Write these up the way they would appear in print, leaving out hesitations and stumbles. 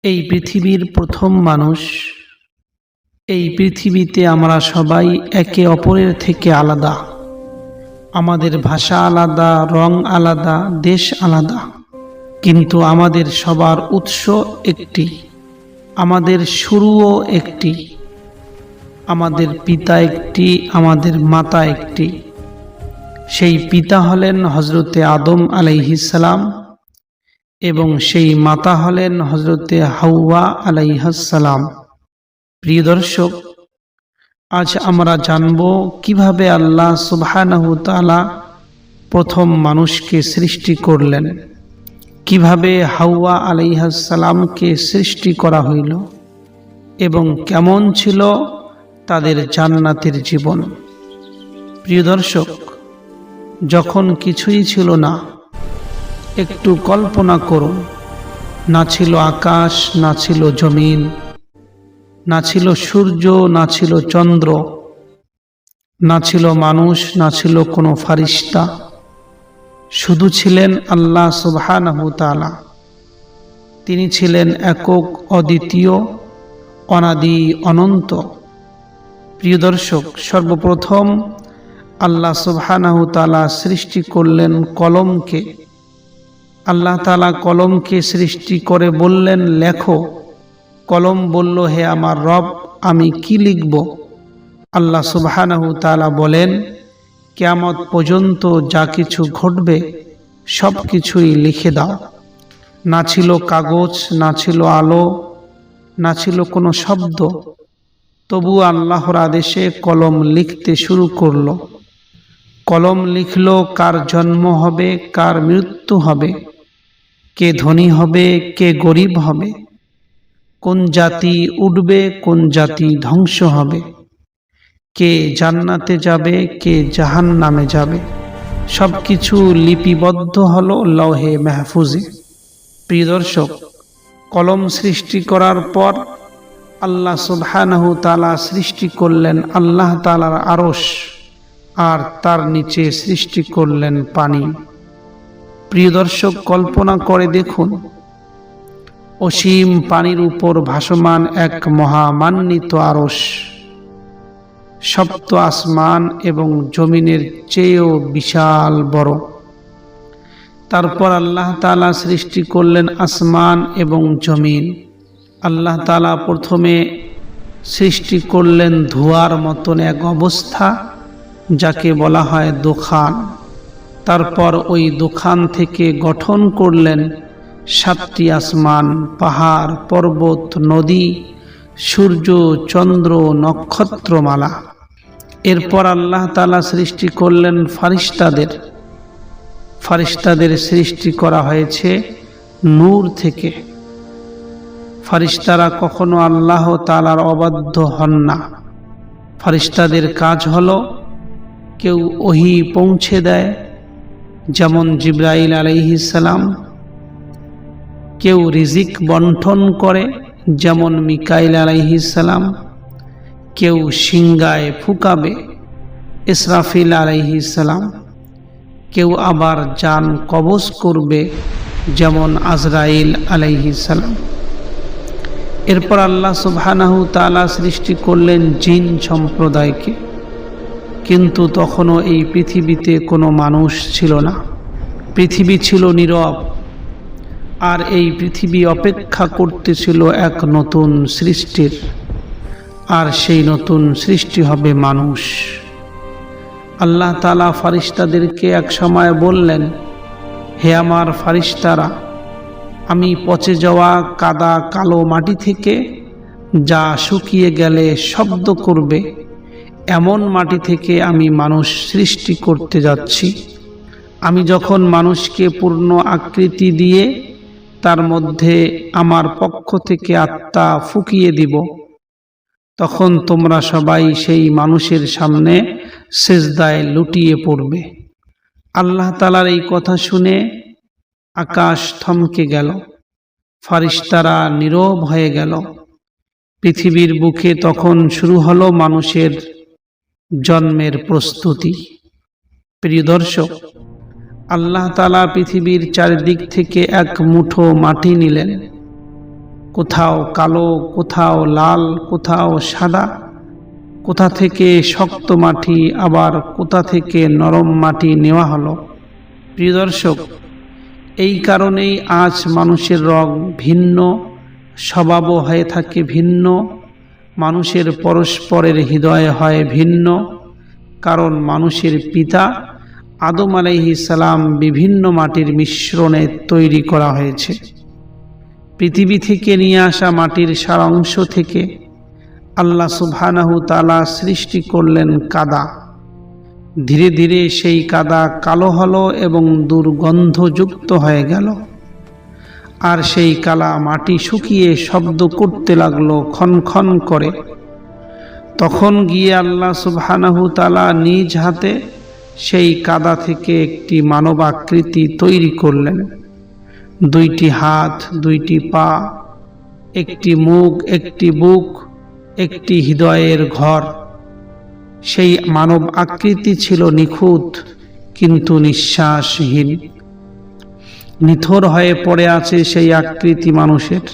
এই পৃথিবীর প্রথম মানুষ। এই পৃথিবীতে আমরা সবাই একে অপরের থেকে আলাদা। আমাদের ভাষা আলাদা, রং আলাদা, দেশ আলাদা, কিন্তু আমাদের সবার উৎস একটি, আমাদের শুরুও একটি। আমাদের পিতা একটি, আমাদের মাতা একটি। সেই পিতা হলেন হযরতে আদম আলাইহিস সালাম এবং সেই মাতা হলেন হযরতে হাওয়া আলাইহাস সালাম। প্রিয় দর্শক, আজ আমরা জানব কিভাবে আল্লাহ সুবহানাহু ওয়া তাআলা প্রথম মানুষকে সৃষ্টি করলেন, কিভাবে হাওয়া আলাইহাস সালামকে সৃষ্টি করা হইল এবং কেমন ছিল তাদের জান্নাতের জীবন। প্রিয় দর্শক, যখন কিছুই ছিল না, একটু কল্পনা করুন, না ছিল আকাশ, না ছিল জমিন, না ছিল সূর্য, না ছিল চন্দ্র, না ছিল মানুষ, না ছিল কোনো ফারিস্তা, শুধু ছিলেন আল্লাহ সুবহানাহু ওয়া তাআলা। তিনি ছিলেন একক, অদ্বিতীয়, অনাদি, অনন্ত। প্রিয় দর্শক, সর্বপ্রথম আল্লাহ সুবহানাহু ওয়া তাআলা সৃষ্টি করলেন কলমকে। আল্লাহ তাআলা কলমকে সৃষ্টি করে বললেন, লেখো। কলম বলল, হে আমার রব, আমি কি লিখব? আল্লাহ সুবহানাহু ওয়া তাআলা বলেন, কিয়ামত পর্যন্ত যা কিছু ঘটবে সব কিছুই লিখে দাও। না ছিল কাগজ, না ছিল আলো, না ছিল কোনো শব্দ, তবু আল্লাহর আদেশে কলম লিখতে শুরু করলো। কলম লিখল কার জন্ম হবে, কার মৃত্যু হবে, কে ধনী হবে, কে গরিব হবে, কোন জাতি উঠবে, কোন জাতি ধ্বংস হবে, কে জান্নাতে যাবে, কে জাহান্নামে যাবে, সবকিছু লিপিবদ্ধ হলো লৌহে মাহফুজে। প্রিয় দর্শক, কলম সৃষ্টি করার পর আল্লাহ সুবহানাহু ওয়া তাআলা সৃষ্টি করলেন আল্লাহ তাআলার আরশ, আর তার নিচে সৃষ্টি করলেন পানি। প্রিয় দর্শক, কল্পনা করে দেখুন, অসীম পানির উপর ভাসমান এক মহামান্বিত আরশ, সপ্ত আসমান এবং জমিনের চেয়েও বিশাল বড়। তারপর আল্লাহ তাআলা সৃষ্টি করলেন আসমান এবং জমিন। আল্লাহ তাআলা প্রথমে সৃষ্টি করলেন ধোঁয়ার মতন এক অবস্থা, যাকে বলা হয় দোখান। তারপর ওই দোখান থেকে গঠন করলেন 7টি আসমান, পাহাড়, পর্বত, নদী, সূর্য, চন্দ্র, নক্ষত্রমালা। এরপর আল্লাহ তাআলা সৃষ্টি করলেন ফারিস্তাদের। ফারিস্তাদের সৃষ্টি করা হয়েছে নূর থেকে। ফারিস্তারা কখনো আল্লাহ তাআলার অবাধ্য হন না। ফারিস্তাদের কাজ হলো, কেউ ওহী পৌঁছে দেয়, যেমন জিবরাইল আলাইহিস সালাম। কেউ রিজিক বন্টন করে, যেমন মিকাইল আলাইহিস সালাম। কেউ সিংগায় ফুঁকাবে, ইসরাফিল আলাইহিস সালাম। কেউ আবার জান কবজ করবে, যেমন আজরাইল আলাইহিস সালাম। এরপর আল্লাহ সুবহানাহু ওয়া তাআলা সৃষ্টি করলেন জিন সম্প্রদায়কে। কিন্তু তখনও এই পৃথিবীতে কোনো মানুষ ছিল না। পৃথিবী ছিল নীরব, আর এই পৃথিবী অপেক্ষা করতেছিল এক নতুন সৃষ্টির। আর সেই নতুন সৃষ্টি হবে মানুষ। আল্লাহ তাআলা ফারিস্তাদেরকে এক সময় বললেন, হে আমার ফারিস্তারা, আমি পচে যাওয়া কাদা কালো মাটি থেকে, যা শুকিয়ে গেলে শব্দ করবে, এমন মাটি থেকে আমি মানুষ সৃষ্টি করতে যাচ্ছি। আমি যখন মানুষকে পূর্ণ আকৃতি দিয়ে তার মধ্যে আমার পক্ষ থেকে আত্মা ফুঁকিয়ে দিব, তখন তোমরা সবাই সেই মানুষের সামনে সিজদায় লুটিয়ে পড়বে। আল্লাহ তাআলার এই কথা শুনে আকাশ থমকে গেল, ফারিস্তারা নীরব হয়ে গেল। পৃথিবীর বুকে তখন শুরু হলো মানুষের জন্মের প্রস্তুতি। প্রিয় দর্শক, আল্লাহ তাআলা পৃথিবীর চারিদিক থেকে এক মুঠো মাটি নিলেন। কোথাও কালো, কোথাও লাল, কোথাও সাদা, কোথা থেকে শক্ত মাটি আবার কোথা থেকে নরম মাটি নেওয়া হলো। প্রিয় দর্শক, এই কারণেই আজ মানুষের রং ভিন্ন, স্বভাবও হয়ে থাকে ভিন্ন, মানুষের পরস্পরের হৃদয় হয় ভিন্ন। কারণ মানুষের পিতা আদম আলাইহিস সালাম বিভিন্ন মাটির মিশ্রণে তৈরি করা হয়েছে। পৃথিবী থেকে নিয়ে আসা মাটির সারাংশ থেকে আল্লাহ সুবহানাহু তাআলা সৃষ্টি করলেন কাদা। ধীরে ধীরে সেই কাদা কালো হলো এবং দুর্গন্ধযুক্ত হয়ে গেল। আর সেই কালা মাটি শুকিয়ে শব্দ করতে লাগলো খন খন করে। তখন গিয়ে আল্লাহ সুবহানাহু তাআলা নিজ হাতে সেই কাদা থেকে একটি মানবাকৃতি তৈরি করলেন। 2টি হাত, 2টি পা, একটি মুখ, একটি বুক, একটি হৃদয়ের ঘর। সেই মানব আকৃতি ছিল নিখুঁত কিন্তু নিঃশ্বাসহীন। নিথর হয়ে পড়ে আছে সেই আকৃতি মানুষের।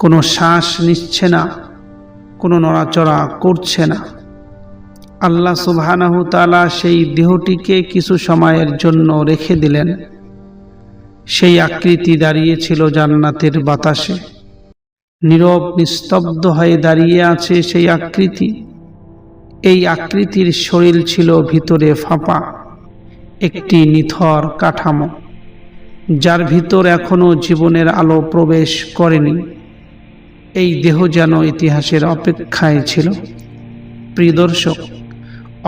কোনো শ্বাস নিচ্ছে না, কোনো নড়াচড়া করছে না। আল্লাহ সুবহানাহু তাআলা সেই দেহটিকে কিছু সময়ের জন্য রেখে দিলেন। সেই আকৃতি দাঁড়িয়েছিল জান্নাতের বাতাসে। নীরব নিস্তব্ধ হয়ে দাঁড়িয়ে আছে সেই আকৃতি। এই আকৃতির শরীর ছিল ভিতরে ফাঁপা, একটি নিথর কাঠামো, যার ভিতর এখনো জীবনের আলো প্রবেশ করেনি। এই দেহ যেন ইতিহাসের অপেক্ষায় ছিল। প্রিয় দর্শক,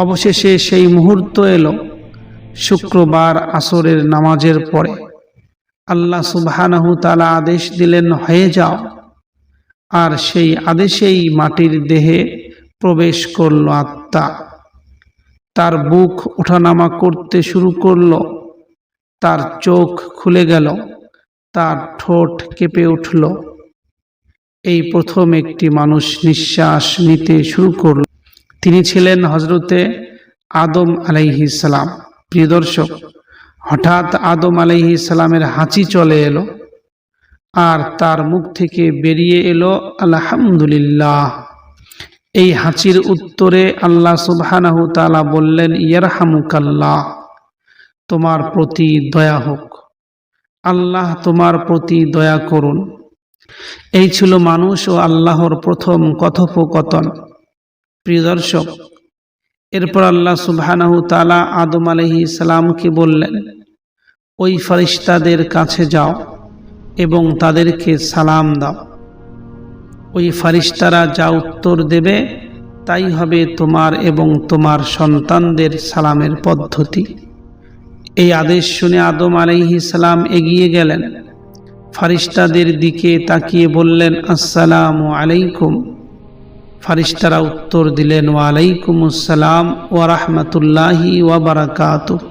অবশেষে সেই মুহূর্ত এলো। শুক্রবার আসরের নামাজের পরে আল্লাহ সুবহানাহু তাআলা আদেশ দিলেন, হয়ে যাও। আর সেই আদেশেই মাটির দেহে প্রবেশ করল আত্মা। তার বুক ওঠানামা করতে শুরু করল, তার চোখ খুলে গেল, তার ঠোঁট কেঁপে উঠল। এই প্রথম একটি মানুষ নিঃশ্বাস নিতে শুরু করল। তিনি ছিলেন হযরতে আদম আলাইহিস সালাম। প্রিয় দর্শক, হঠাৎ আদম আলাইহিস সালামের হাঁচি চলে এলো আর তার মুখ থেকে বেরিয়ে এলো আলহামদুলিল্লাহ। এই হাঁচির উত্তরে আল্লাহ সুবহানাহু তাআলা বললেন, ইয়ারহামুকাল্লাহ, তোমার প্রতি দয়া হোক, আল্লাহ তোমার প্রতি দয়া করুন। এই ছিল মানুষ ও আল্লাহর প্রথম কথোপকথন। প্রিয় দর্শক, এরপর আল্লাহ সুবহানাহু তাআলা আদম আলাইহিস সালামকে বললেন, ওই ফেরেশতাদের কাছে যাও এবং তাদেরকে সালাম দাও। ওই ফেরেশতারা যা উত্তর দেবে তাই হবে তোমার এবং তোমার সন্তানদের সালামের পদ্ধতি। এই আদেশ শুনে আদম আলাইহিস সালাম এগিয়ে গেলেন, ফেরেশতাদের দিকে তাকিয়ে বললেন, আসসালামু আলাইকুম। ফেরেশতারা উত্তর দিলেন, ওয়া আলাইকুমুস সালাম ওয়া রাহমাতুল্লাহি ওয়া বারাকাতুহু।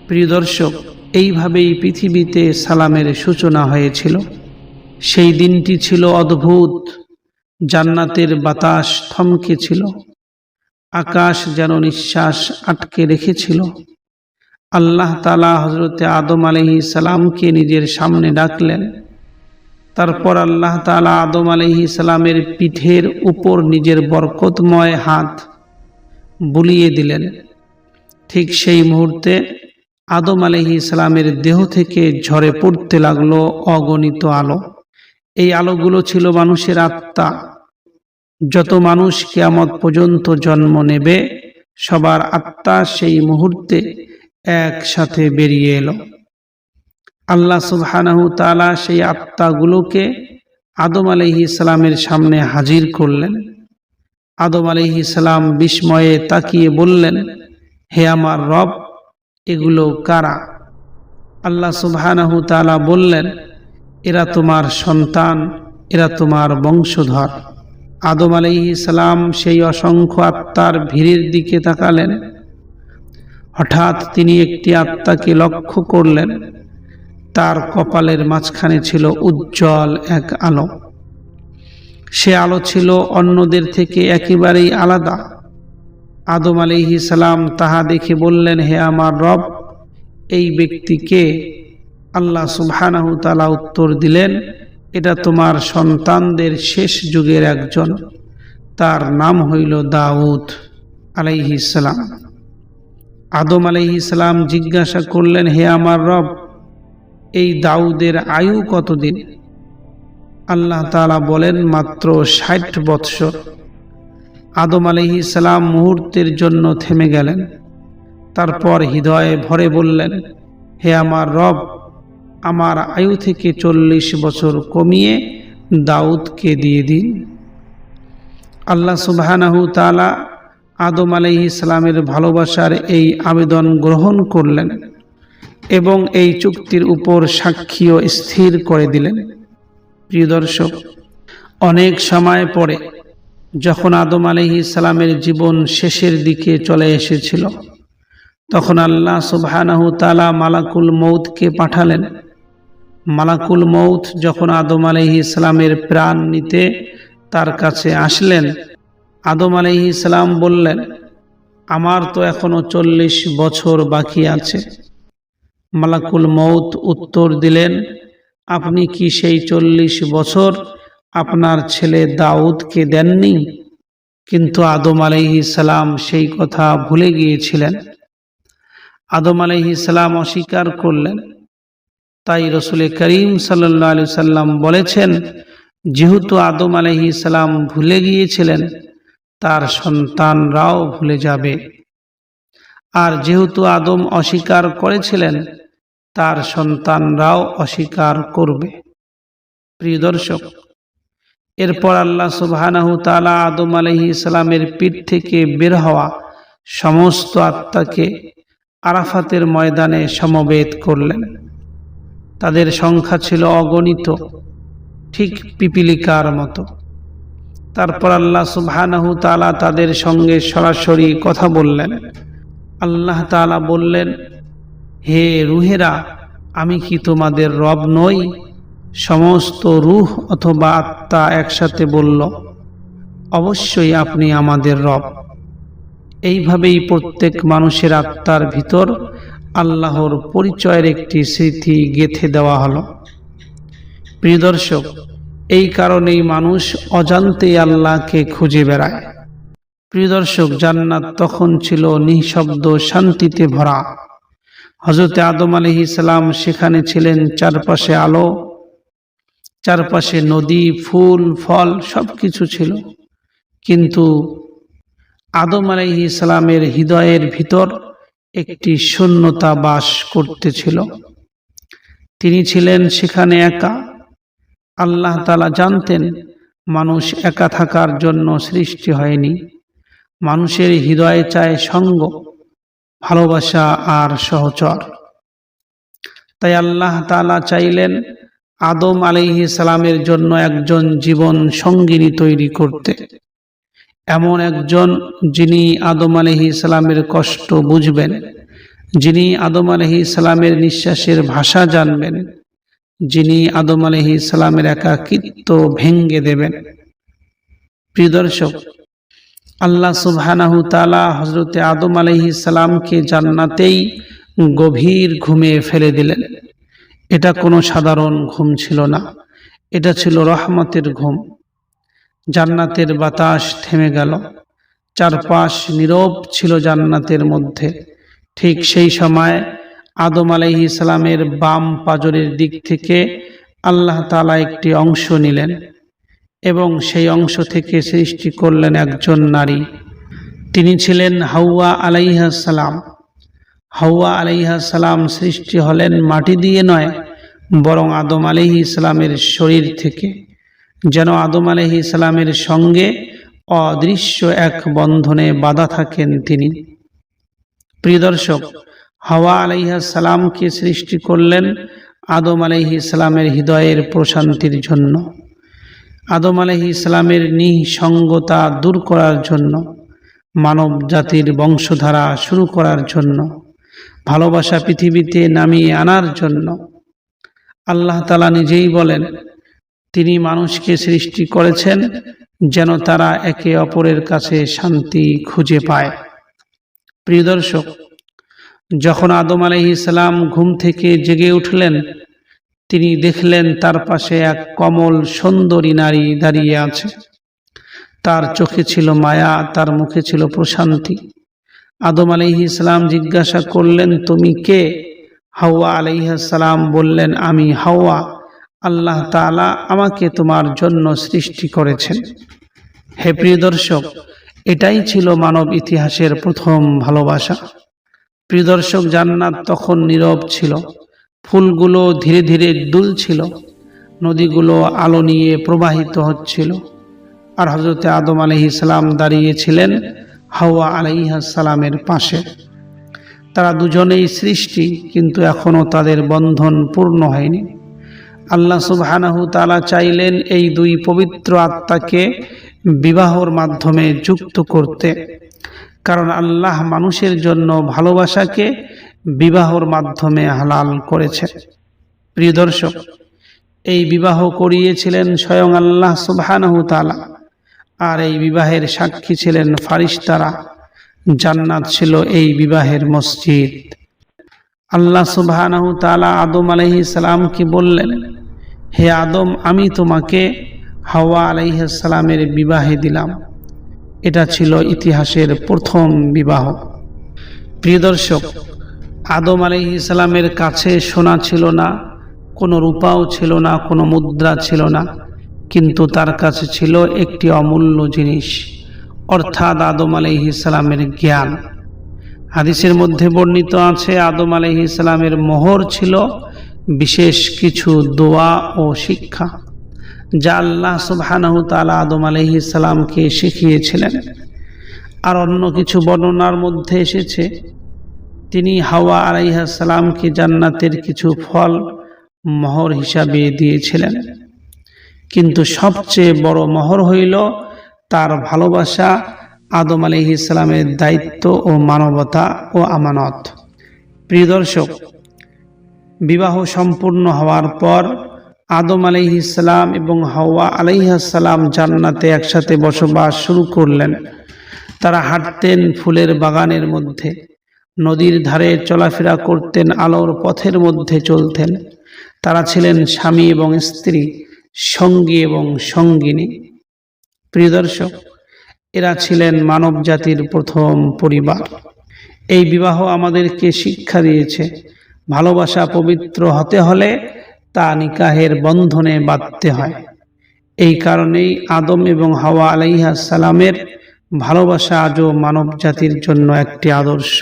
প্রিয় দর্শক, এইভাবেই পৃথিবীতে সালামের সূচনা হয়েছিল। সেই দিনটি ছিল অদ্ভুত। জান্নাতের বাতাস থমকে ছিল, আকাশ যেন নিঃশ্বাস আটকে রেখেছিল। আল্লাহ তাআলা হযরতে আদম আলাইহিস সালামকে নিজের সামনে ডাকলেন। তারপর আল্লাহ তাআলা আদম আলাইহিস সালামের পিঠের উপর নিজের বরকতময় হাত বুলিয়ে দিলেন। ঠিক সেই মুহূর্তে আদম আলাইহিস সালামের দেহ থেকে ঝরে পড়তে লাগলো অগণিত আলো। এই আলোগুলো ছিল মানুষের আত্মা। যত মানুষ কিয়ামত পর্যন্ত জন্ম নেবে, সবার আত্মা সেই মুহূর্তে একসাথে বেরিয়ে এলো। আল্লাহ সুবহানাহু তাআলা সেই আত্মাগুলোকে আদম আলাইহিস সালামের সামনে হাজির করলেন। আদম আলাইহিস সালাম বিস্ময়ে তাকিয়ে বললেন, হে আমার রব, এগুলো কারা? আল্লাহ সুবহানাহু তাআলা বললেন, এরা তোমার সন্তান, এরা তোমার বংশধর। আদম আলাইহিস সালাম সেই অসংখ্য আত্মার ভিড়ের দিকে তাকালেন। হঠাৎ তিনি একটি আত্মাকে লক্ষ্য করলেন। তার কপালের মাঝখানে ছিল উজ্জ্বল এক আলো। সে আলো ছিল অন্যদের থেকে একেবারেই আলাদা। আদম আলাইহিস সালাম তাহা দেখে বললেন, হে আমার রব, এই ব্যক্তিকে? আল্লাহ সুবহানাহু তাআলা উত্তর দিলেন, এটা তোমার সন্তানদের শেষ যুগের একজন, তার নাম হইল দাউদ আলাইহিস সালাম। আদম আলাইহিস সালাম জিজ্ঞাসা করলেন, হে আমার রব, এই দাউদের আয়ু কতদিন? আল্লাহ তাআলা বলেন, মাত্র ৬০ বৎসর। আদম আলাইহিস সালাম মুহূর্তের জন্য থেমে গেলেন, তারপর হৃদয়ে ভরে বললেন, হে আমার রব, আমার আয়ু থেকে ৪০ বছর কমিয়ে দাউদকে দিয়ে দিন। আল্লাহ সুবহানাহু তাআলা আদম আলাইহিস সালামের ভালোবাসার এই আবেদন গ্রহণ করলেন এবং এই চুক্তির উপর সাক্ষীও স্থির করে দিলেন। প্রিয় দর্শক, অনেক সময় পরে যখন আদম আলাইহিস সালামের জীবন শেষের দিকে চলে এসেছিল, তখন আল্লাহ সুবহানাহু তাআলা মালাকুল মউতকে পাঠালেন। মালাকুল মউত যখন আদম আলাইহিস সালামের প্রাণ নিতে তার কাছে আসলেন, আদম আলাইহিস সালাম বললেন, আমার তো এখনো ৪০ বছর বাকি আছে। মালাকুল মউত উত্তর দিলেন, আপনি কি সেই ৪০ বছর আপনার ছেলে দাউদকে দেননি? কিন্তু আদম আলাইহিস সালাম সেই কথা ভুলে গিয়েছিলেন। আদম আলাইহিস সালাম অস্বীকার করলেন। তাই রাসূল করিম সাল্লাল্লাহু আলাইহি সাল্লাম বলেছেন, যেহেতু আদম আলাইহিস সালাম ভুলে গিয়েছিলেন, তার সন্তানরাও ভুলে যাবে। আর যেহেতু আদম অস্বীকার করেছিলেন, তার সন্তানরাও অস্বীকার করবে। প্রিয় দর্শক, এরপর আল্লাহ সুবহানাহু তাআলা আদম আলাইহিস সালামের পিঠ থেকে বের হওয়া সমস্ত আত্মাকে আরাফাতের ময়দানে সমবেত করলেন। তাদের সংখ্যা ছিল অগণিত, ঠিক পিপিলিকার মতো। তারপর আল্লাহ সুবহানাহু তাআলা তাদের সঙ্গে সরাসরি কথা বললেন। আল্লাহ তাআলা বললেন, হে রূহেরা, আমি কি তোমাদের রব নই? সমস্ত রূহ অথবা আত্মা একসাথে বলল, অবশ্যই আপনি আমাদের রব। এইভাবেই প্রত্যেক মানুষের আত্মার ভিতর আল্লাহর পরিচয়ের একটি স্মৃতি গেঁথে দেওয়া হলো। প্রিয় দর্শক, এই কারণেই মানুষ অজান্তেই আল্লাহকে খুঁজে বেড়ায়। প্রিয় দর্শক, জান্নাত তখন ছিল নিঃশব্দ শান্তিতে ভরা। হযরত আদম আলাইহিস সালাম সেখানে ছিলেন, চারপাশে আলো, চারপাশে নদী, ফুল, ফল সবকিছু ছিল। কিন্তু আদম আলাইহিস সালামের হৃদয়ের ভিতর একটি শূন্যতা বাস করতেছিল। তিনি ছিলেন সেখানে একা। আল্লাহ তাআলা জানতেন, মানুষ একা থাকার জন্য সৃষ্টি হয়নি। মানুষের হৃদয়ে চায় সঙ্গ, ভালোবাসা আর সহচর। তাই আল্লাহ তাআলা চাইলেন আদম আলাইহিস সালামের জন্য একজন জীবন সঙ্গিনী তৈরি করতে, এমন একজন যিনি আদম আলাইহিস সালামের কষ্ট বুঝবেন, যিনি আদম আলাইহিস সালামের নিঃশ্বাসের ভাষা জানবেন, যিনি আদম আলাইহিস সালামের একাকিত্ব ভেঙে দেবেন। প্রিয় দর্শক, আল্লাহ সুবহানাহু তাআলা হযরতে আদম আলাইহিস সালামকে জান্নাতেই গভীর ঘুমে ফেলে দিলেন। এটা কোনো সাধারণ ঘুম ছিল না, এটা ছিল রহমতের ঘুম। জান্নাতের বাতাস থেমে গেল, চারপাশ নীরব ছিল জান্নাতের মধ্যে। ঠিক সেই সময় আদম আলাইহিস সালামের বাম পাজরের দিক থেকে আল্লাহ তাআলা একটি অংশ নিলেন এবং সেই অংশ থেকে সৃষ্টি করলেন একজন নারী। তিনি ছিলেন হাওয়া আলাইহিস সালাম। হাওয়া আলাইহিস সালাম সৃষ্টি হলেন মাটি দিয়ে নয়, বরং আদম আলাইহিস সালামের শরীর থেকে, যেন আদম আলাইহিস সালামের সঙ্গে অদৃশ্য এক বন্ধনে বাঁধা থাকেন তিনি। প্রিয় দর্শক, হাওয়া আলাইহিস সালামকে সৃষ্টি করলেন আদম আলাইহিস সালামের হৃদয়ের প্রশান্তির জন্য, আদম আলাইহিস সালামের নিঃসঙ্গতা দূর করার জন্য, মানব জাতির বংশধারা শুরু করার জন্য, ভালোবাসা পৃথিবীতে নামিয়ে আনার জন্য। আল্লাহ তাআলা নিজেই বলেন, তিনি মানুষকে সৃষ্টি করেছেন যেন তারা একে অপরের কাছে শান্তি খুঁজে পায়। প্রিয় দর্শক, যখন আদম আলাইহিস সালাম ঘুম থেকে জেগে উঠলেন, তিনি দেখলেন তার পাশে এক কমল সুন্দরী নারী দাঁড়িয়ে আছে। তার চোখে ছিল মায়া, তার মুখে ছিল প্রশান্তি। আদম আলাইহিস সালাম জিজ্ঞাসা করলেন, তুমি কে? হাওয়া আলাইহিস সালাম বললেন, আমি হাওয়া। আল্লাহ তাআলা আমাকে তোমার জন্য সৃষ্টি করেছেন। হে প্রিয় দর্শক, এটাই ছিল মানব ইতিহাসের প্রথম ভালোবাসা। প্রিয় দর্শক, জান্নাত তখন নীরব ছিল, ফুলগুলো ধীরে ধীরে দুলছিল, নদীগুলো আলো নিয়ে প্রবাহিত হচ্ছিল, আর হযরতে আদম আলাইহিস সালাম দাঁড়িয়েছিলেন হাওয়া আলাইহিস সালামের পাশে। তারা দুজনেই সৃষ্টি, কিন্তু এখনো তাদের বন্ধন পূর্ণ হয়নি। আল্লাহ সুবহানাহু তাআলা চাইলেন এই দুই পবিত্র আত্মাকে বিবাহর মাধ্যমে যুক্ত করতে, কারণ আল্লাহ মানুষের জন্য ভালোবাসাকে বিবাহর মাধ্যমে হালাল করেছে। প্রিয় দর্শক, এই বিবাহ করিয়েছিলেন স্বয়ং আল্লাহ সুবহানাহু তাআলা, আর এই বিবাহের সাক্ষী ছিলেন ফারিস্তারা। জান্নাত ছিল এই বিবাহের মসজিদ। আল্লাহ সুবহানাহু তাআলা আদম আলাইহিস সালামকে বললেন, হে আদম, আমি তোমাকে হাওয়া আলাইহিস সালামের বিবাহে দিলাম। এটা ছিল ইতিহাসের প্রথম বিবাহ। প্রিয় দর্শক, আদম আলাইহিস সালামের কাছে সোনা ছিল না, কোনো রূপাও ছিল না, কোনো মুদ্রা ছিল না, কিন্তু তার কাছে ছিল একটি অমূল্য জিনিস, অর্থাৎ আদম আলাইহিস সালামের জ্ঞান। হাদিসের মধ্যে বর্ণিত আছে, আদম আলাইহিস সালামের মোহর ছিল বিশেষ কিছু দোয়া ও শিক্ষা, যা আল্লাহ সুবহানাহু তাআলা আদম আলাইহিস সালামকে শিখিয়েছিলেন। আর অন্য কিছু বর্ণনার মধ্যে এসেছে, তিনি হাওয়া আলাইহিস সালামকে জান্নাতের কিছু ফল মোহর হিসাবে দিয়েছিলেন। কিন্তু সবচেয়ে বড় মোহর হইল তার ভালোবাসা, আদম আলাইহিস সালামের দায়িত্ব ও মানবতা ও আমানত। প্রিয় দর্শক, বিবাহ সম্পূর্ণ হওয়ার পর আদম আলাইহিস সালাম এবং হাওয়া আলাইহিস সালাম জান্নাতে একসাথে বসবাস শুরু করলেন। তারা হাঁটতেন ফুলের বাগানের মধ্যে, নদীর ধারে চলাফেরা করতেন, আলোর পথের মধ্যে চলতেন। তারা ছিলেন স্বামী এবং স্ত্রী, সঙ্গী এবং সঙ্গিনী। প্রিয় দর্শক, এরা ছিলেন মানব জাতির প্রথম পরিবার। এই বিবাহ আমাদেরকে শিক্ষা দিয়েছে, ভালোবাসা পবিত্র হতে হলে তা নিকাহের বন্ধনে বাঁধতে হয়। এই কারণেই আদম এবং হাওয়া আলাইহিস সালামের ভালোবাসা আজও মানব জাতির জন্য একটি আদর্শ।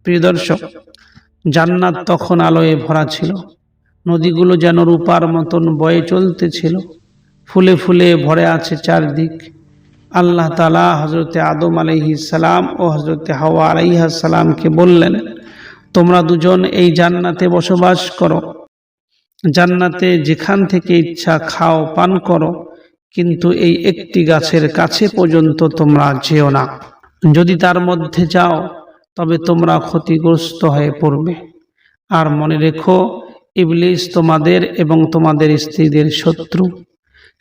প্রিয় দর্শক, জান্নাত তখন আলোয় ভরা ছিল, নদীগুলো যেন রূপার মতন বয়ে চলতেছিল, ফুলে ফুলে ভরে আছে চারদিক। আল্লাহ তাআলা হযরতে আদম আলাইহিস সালাম ও হযরতে হাওয়া আলাইহিস সালামকে বললেন, তোমরা দুজন এই জান্নাতে বসবাস করো, জান্নাতে যেখান থেকে ইচ্ছা খাও পান করো, কিন্তু এই একটি গাছের কাছে পর্যন্ত তোমরা যেও না। যদি তার মধ্যে যাও তবে তোমরা ক্ষতিগ্রস্ত হয়ে পড়বে। আর মনে রেখো, ইবলিস তোমাদের এবং তোমাদের স্ত্রীদের শত্রু।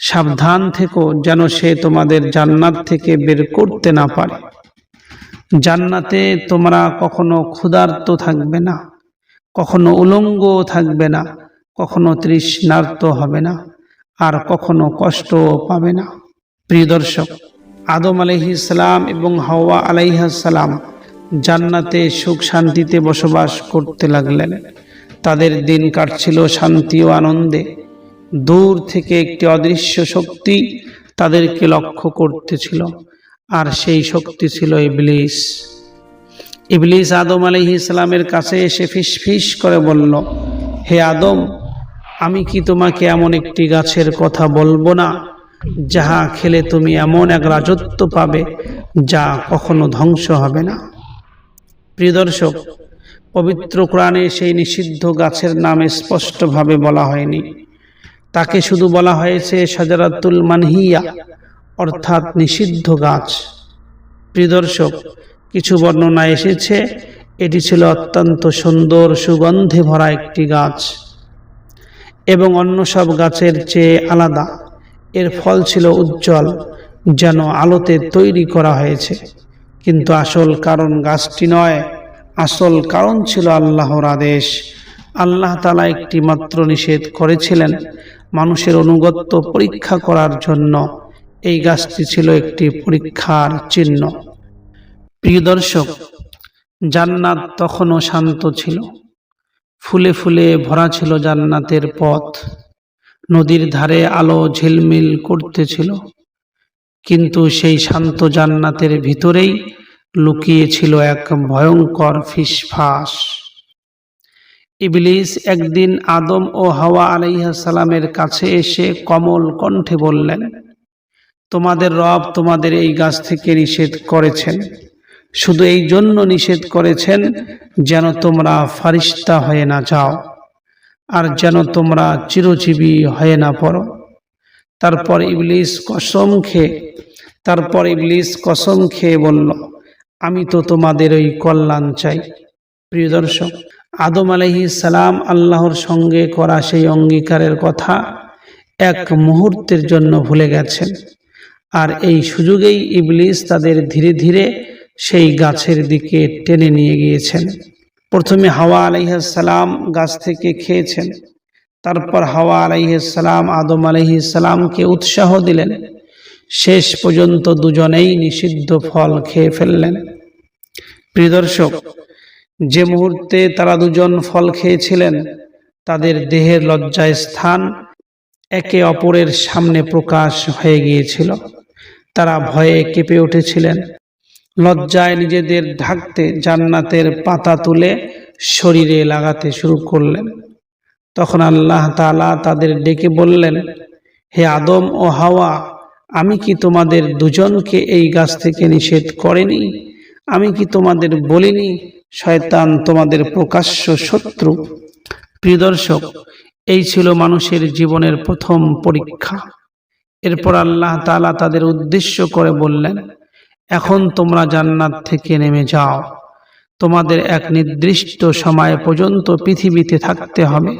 সাবধান থেকো যেন সে তোমাদের জান্নাত থেকে বের করতে না পারে। জান্নাতে তোমরা কখনো ক্ষুধার্ত থাকবে না, কখনো উলঙ্গ থাকবে না, কখনো তৃষ্ণার্ত হবে না, আর কখনো কষ্টও পাবে না। প্রিয় দর্শক, আদম আলাইহিস সালাম এবং হাওয়া আলাইহিস সালাম জান্নাতে সুখ শান্তিতে বসবাস করতে লাগলেন। তাদের দিন কাটছিল শান্তি ও আনন্দে। দূর থেকে একটি অদৃশ্য শক্তি তাদেরকে লক্ষ্য করতেছিল, আর সেই শক্তি ছিল ইবলিস। ইবলিস আদম আলাইহিস সালামের কাছে এসে ফিসফিস করে বলল, হে আদম, আমি কি তোমাকে এমন একটি গাছের কথা বলবো না, যাহা খেলে তুমি এমন এক রাজত্ব পাবে যা কখনো ধ্বংস হবে না। প্রিয় দর্শক, পবিত্র কোরআনে সেই নিষিদ্ধ গাছের নাম স্পষ্টভাবে বলা হয়নি, তাকে শুধু বলা হয়েছে শাজারাতুল মানহিয়া, অর্থাৎ নিষিদ্ধ গাছ। প্রিয় দর্শক, কিছু বর্ণনা এসেছে এটি ছিল অত্যন্ত সুন্দর সুগন্ধে ভরা একটি গাছ এবং অন্য সব গাছের চেয়ে আলাদা। এর ফল ছিল উজ্জ্বল, যেন আলোতে তৈরি করা হয়েছে। কিন্তু আসল কারণ গাছটি নয়, আসল কারণ ছিল আল্লাহর আদেশ। আল্লাহ তাআলা একটি মাত্র নিষেধ করেছিলেন মানুষের অনুগত্য পরীক্ষা করার জন্য। এই গাছটি ছিল একটি পরীক্ষার চিহ্ন। প্রিয় দর্শক, জান্নাত তখনও শান্ত ছিল। ফুলে ফুলে ভরা ছিল জান্নাতের পথ। নদীর ধারে আলো ঝিলমিল করতেছিল। কিন্তু সেই শান্ত জান্নাতের ভিতরেই লুকিয়ে ছিল এক ভয়ঙ্কর ফিসফাস। ইবলিস একদিন আদম ও হাওয়া আলাইহিস সালামের কাছে এসে কোমল কণ্ঠে বললেন, তোমাদের রব তোমাদের এই গাছ থেকে নিষেধ করেছেন, শুধু এই জন্য নিষেধ করেছেন যেন তোমরা ফারিস্তা হয়ে না যাও, আর যেন তোমরা চিরজীবী হয়ে না পড়ো। তারপর ইবলিস কসম খেয়ে বলল, আমি তো তোমাদের ওই কল্যাণ চাই। প্রিয় দর্শক, আদম আলাইহিস সালাম আল্লাহর সঙ্গে করা সেই অঙ্গীকারের কথা এক মুহূর্তের জন্য ভুলে গেছেন। আর এই সুযোগেই ইবলিস তাদের ধীরে ধীরে সেই গাছের দিকে টেনে নিয়ে গিয়েছেন। প্রথমে হাওয়া আলাইহিস সালাম গাছ থেকে খেয়েছেন। তারপর হাওয়া আলাইহিস সালাম আদম আলাইহিস সালামকে উৎসাহ দিলেন। শেষ পর্যন্ত দুজনেই নিষিদ্ধ ফল খেয়ে ফেললেন। প্রিয় দর্শক, যে মুহূর্তে তারা দুজন ফল খেয়েছিলেন, তাদের দেহের লজ্জায় স্থান একে অপরের সামনে প্রকাশ হয়ে গিয়েছিল। তারা ভয়ে কেঁপে উঠেছিলেন। লজ্জায় নিজেদের ঢাকতে জান্নাতের পাতা তুলে শরীরে লাগাতে শুরু করলেন। তখন আল্লাহ তাআলা তাদের ডেকে বললেন, হে আদম ও হাওয়া, আমি কি তোমাদের দুজনকে এই গাছ থেকে নিষেধ করিনি? আমি কি তোমাদের বলিনি শয়তান তোমাদের প্রকাশ্য শত্রু? প্রিয় দর্শক, এই ছিল মানুষের জীবনের প্রথম পরীক্ষা। এরপর আল্লাহ তাআলা তাদের উদ্দেশ্য করে বললেন, এখন তোমরা জান্নাত থেকে নেমে যাও। তোমাদের এক নির্দিষ্ট সময় পর্যন্ত পৃথিবীতে থাকতে হবে,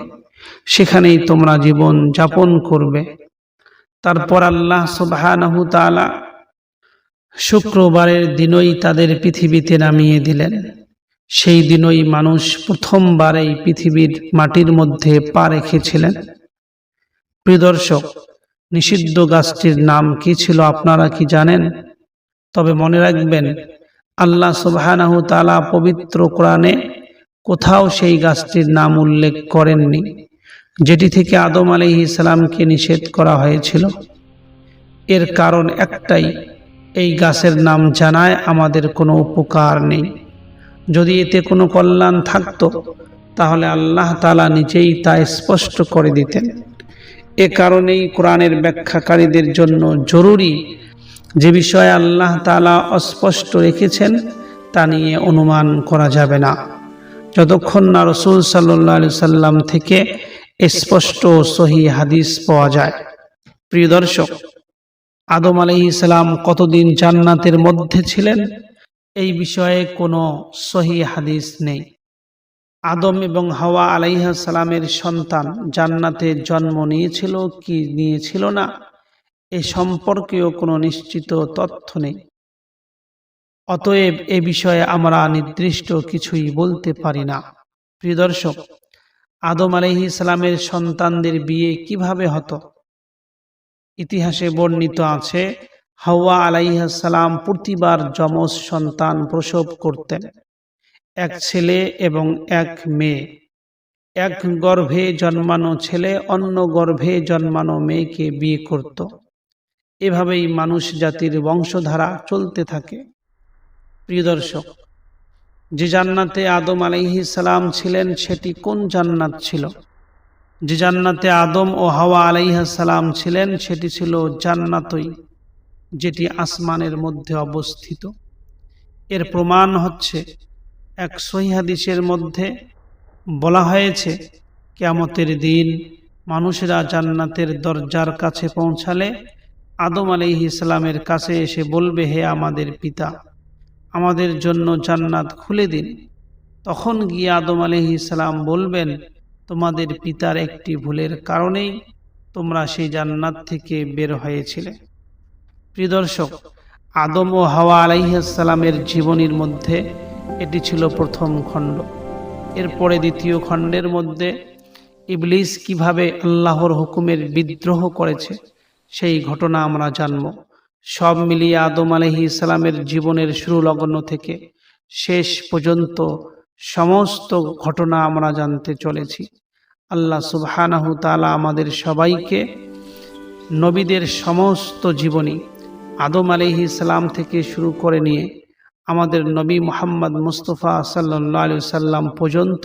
সেখানেই তোমরা জীবন যাপন করবে। তারপর আল্লাহ সুবহানাহু তাআলা শুক্রবারের দিনই তাদের পৃথিবীতে নামিয়ে দিলেন। সেই দিনই মানুষ প্রথমবার এই পৃথিবীর মাটির মধ্যে পা রেখেছিলেন। প্রিয় দর্শক, নিষিদ্ধ গাছটির নাম কি ছিল আপনারা কি জানেন? তবে মনে রাখবেন, আল্লাহ সুবহানাহু তাআলা পবিত্র কোরআনে কোথাও সেই গাছটির নাম উল্লেখ করেননি, যেটি থেকে আদম আলাইহিস সালামকে নিষেধ করা হয়েছিল। এর কারণ একটাই, এই গাছের নাম জানায় আমাদের কোনো উপকার নেই। যদি এতে কোনো কল্যাণ থাকতো, তাহলে আল্লাহ তাআলা নিজেই তা স্পষ্ট করে দিতেন। এ কারণেই কোরআনের ব্যাখ্যাকারীদের জন্য জরুরি, যে বিষয়ে আল্লাহ তাআলা অস্পষ্ট রেখেছেন তা নিয়ে অনুমান করা যাবে না, যতক্ষণ না রাসূল সাল্লাল্লাহু আলাইহি সাল্লাম থেকে স্পষ্ট সহিহ হাদিস পাওয়া যায়। প্রিয় দর্শক, আদম আলাইহিস সালাম কতদিন জান্নাতের মধ্যে ছিলেন এই বিষয়ে কোনো সহিহ হাদিস নেই। আদম এবং হাওয়া আলাইহিস সালামের সন্তান জান্নাতে জন্ম নিয়েছিল কি নিয়েছিল না, এ সম্পর্কেও কোনো নিশ্চিত তথ্য নেই। অতএব এ বিষয়ে আমরা নির্দিষ্ট কিছুই বলতে পারি না। প্রিয় দর্শক, আদম আলাইহিস সালামের সন্তানদের বিয়ে কিভাবে হতো? ইতিহাসে বর্ণিত আছে, হাওয়া আলাইহিস সালাম প্রতিবার যমজ সন্তান প্রসব করতেন, এক ছেলে এবং এক মেয়ে। এক গর্ভে জন্মানো ছেলে অন্য গর্ভে জন্মানো মেয়েকে বিয়ে করত। এভাবেই মানুষ জাতির বংশধারা চলতে থাকে। প্রিয় দর্শক, যে জান্নাতে আদম আলাইহিস সালাম ছিলেন সেটি কোন জান্নাত ছিল? যে জান্নাতে আদম ও হাওয়া আলাইহিস সালাম ছিলেন সেটি ছিল জান্নাতই, যেটি আসমানের মধ্যে অবস্থিত। এর প্রমাণ হচ্ছে, এক সহিহ হাদিসের মধ্যে বলা হয়েছে, কিয়ামতের দিন মানুষেরা জান্নাতের দরজার কাছে পৌঁছালে আদম আলাইহিস সালামের কাছে এসে বলবে, হে আমাদের পিতা, আমাদের জন্য জান্নাত খুলে দিন। তখন গিয়ে আদম আলাইহিস সালাম বলবেন, তোমাদের পিতার একটি ভুলের কারণেই তোমরা সেই জান্নাত থেকে বের হয়েছিলে। প্রিয় দর্শক, আদম ও হাওয়া আলাইহিস সালামের জীবনীর মধ্যে এটি ছিল প্রথম খণ্ড। এরপরে দ্বিতীয় খণ্ডের মধ্যে ইবলিস কিভাবে আল্লাহর হুকুমের বিদ্রোহ করেছে সেই ঘটনা আমরা জানব। সব মিলিয়ে আদম আলাইহিস সালামের জীবনের শুরু লগ্ন থেকে শেষ পর্যন্ত সমস্ত ঘটনা আমরা জানতে চলেছি। আল্লাহ সুবহানাহু তাআলা আমাদের সবাইকে নবীদের সমস্ত জীবনী আদম আলাইহিস সালাম থেকে শুরু করে নিয়ে আমাদের নবী মুহাম্মদ মুস্তাফা সাল্লাল্লাহু আলাইহি সাল্লাম পর্যন্ত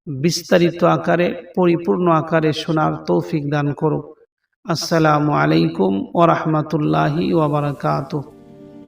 বিস্তারিত আকারে পরিপূর্ণ আকারে শোনার তৌফিক দান করুক। আসসালামু আলাইকুম ওয়া রাহমাতুল্লাহি ওয়া বারাকাতুহু।